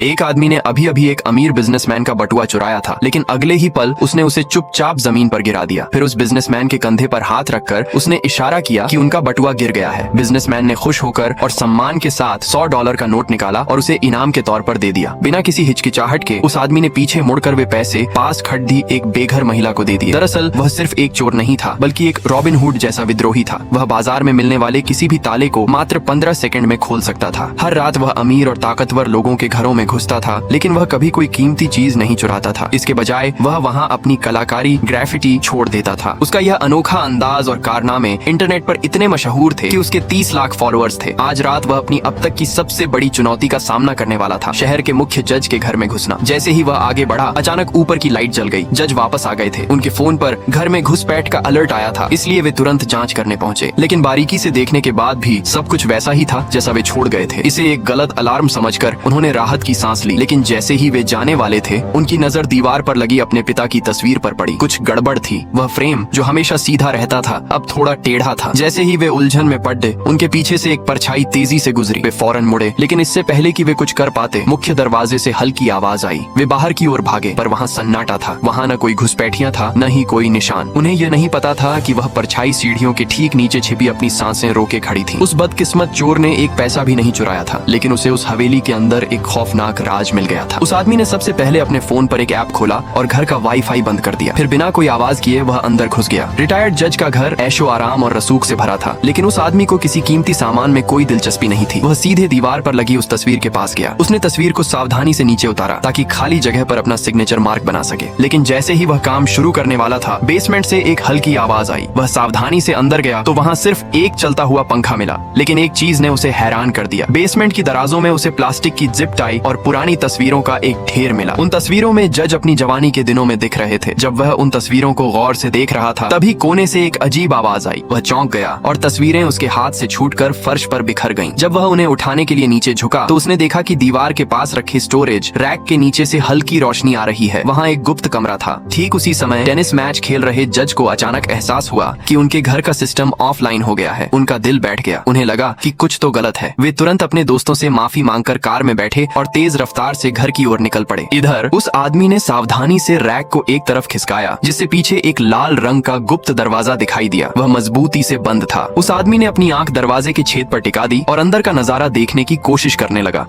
एक आदमी ने अभी अभी एक अमीर बिजनेसमैन का बटुआ चुराया था, लेकिन अगले ही पल उसने उसे चुपचाप जमीन पर गिरा दिया। फिर उस बिजनेसमैन के कंधे पर हाथ रखकर उसने इशारा किया कि उनका बटुआ गिर गया है। बिजनेसमैन ने खुश होकर और सम्मान के साथ $100 का नोट निकाला और उसे इनाम के तौर पर दे दिया। बिना किसी हिचकिचाहट के उस आदमी ने पीछे मुड़कर वे पैसे पास खड़ी एक बेघर महिला को दे दिए। दरअसल वह सिर्फ एक चोर नहीं था, बल्कि एक रॉबिन हुड जैसा विद्रोही था। वह बाजार में मिलने वाले किसी भी ताले को मात्र 15 सेकंड में खोल सकता था। हर रात वह अमीर और ताकतवर लोगों के घरों में घुसता था, लेकिन वह कभी कोई कीमती चीज नहीं चुराता था। इसके बजाय वह वहाँ अपनी कलाकारी ग्राफिटी छोड़ देता था। उसका यह अनोखा अंदाज और कारनामे इंटरनेट पर इतने मशहूर थे कि उसके 30 लाख फॉलोअर्स थे। आज रात वह अपनी अब तक की सबसे बड़ी चुनौती का सामना करने वाला था, शहर के मुख्य जज के घर में घुसना। जैसे ही वह आगे बढ़ा, अचानक ऊपर की लाइट जल गई। जज वापस आ गए थे। उनके फोन पर घर में घुसपैठ का अलर्ट आया था, इसलिए वे तुरंत जांच करने पहुंचे। लेकिन बारीकी से देखने के बाद भी सब कुछ वैसा ही था जैसा वे छोड़ गए थे। इसे एक गलत अलार्म समझकर उन्होंने राहत की सांस ली, लेकिन जैसे ही वे जाने वाले थे, उनकी नजर दीवार पर लगी अपने पिता की तस्वीर पर पड़ी। कुछ गड़बड़ थी। वह फ्रेम जो हमेशा सीधा रहता था, अब थोड़ा टेढ़ा था। जैसे ही वे उलझन में पड़ गए, उनके पीछे से एक परछाई तेजी से गुजरी। वे फौरन मुड़े, लेकिन इससे पहले कि वे कुछ कर पाते, मुख्य दरवाजे से हल्की आवाज आई। वे बाहर की ओर भागे, पर वहाँ सन्नाटा था। वहाँ न कोई घुसपैठिया था, न ही कोई निशान। उन्हें यह नहीं पता था कि वह परछाई सीढ़ियों के ठीक नीचे छिपी अपनी सांसें रोके खड़ी थी। उस बदकिस्मत चोर ने एक पैसा भी नहीं चुराया था, लेकिन उसे उस हवेली के अंदर एक खौफनाक राज मिल गया था। उस आदमी ने सबसे पहले अपने फोन पर एक ऐप खोला और घर का वाईफाई बंद कर दिया। फिर बिना कोई आवाज किए वह अंदर घुस गया। रिटायर्ड जज का घर ऐशो आराम और रसूख से भरा था, लेकिन उस आदमी को किसी कीमती सामान में कोई दिलचस्पी नहीं थी। वह सीधे दीवार पर लगी उस तस्वीर के पास गया। उसने तस्वीर को सावधानी से नीचे उतारा ताकि खाली जगह पर अपना सिग्नेचर मार्क बना सके। लेकिन जैसे ही वह काम शुरू करने वाला था, बेसमेंट से एक हल्की आवाज आई। वह सावधानी से अंदर गया तो वहाँ सिर्फ एक चलता हुआ पंखा मिला, लेकिन एक चीज ने उसे हैरान कर दिया। बेसमेंट की दराजों में उसे प्लास्टिक की जिप टाई और पुरानी तस्वीरों का एक ढेर मिला। उन तस्वीरों में जज अपनी जवानी के दिनों में दिख रहे थे। जब वह उन तस्वीरों को गौर से देख रहा था, तभी कोने से एक अजीब आवाज आई। वह चौंक गया और तस्वीरें उसके हाथ से छूटकर फर्श पर बिखर गईं। जब वह उन्हें उठाने के लिए नीचे झुका तो उसने देखा कि दीवार के पास रखे स्टोरेज रैक के नीचे से हल्की रोशनी आ रही है। वहाँ एक गुप्त कमरा था। ठीक उसी समय टेनिस मैच खेल रहे जज को अचानक एहसास हुआ कि उनके घर का सिस्टम ऑफलाइन हो गया है। उनका दिल बैठ गया। उन्हें लगा कि कुछ तो गलत है। वे तुरंत अपने दोस्तों से माफी मांगकर कार में बैठे और तेज रफ्तार से घर की ओर निकल पड़े। इधर उस आदमी ने सावधानी से रैक को एक तरफ खिसकाया, जिससे पीछे एक लाल रंग का गुप्त दरवाजा दिखाई दिया। वह मजबूती से बंद था। उस आदमी ने अपनी आंख दरवाजे के छेद पर टिका दी और अंदर का नजारा देखने की कोशिश करने लगा।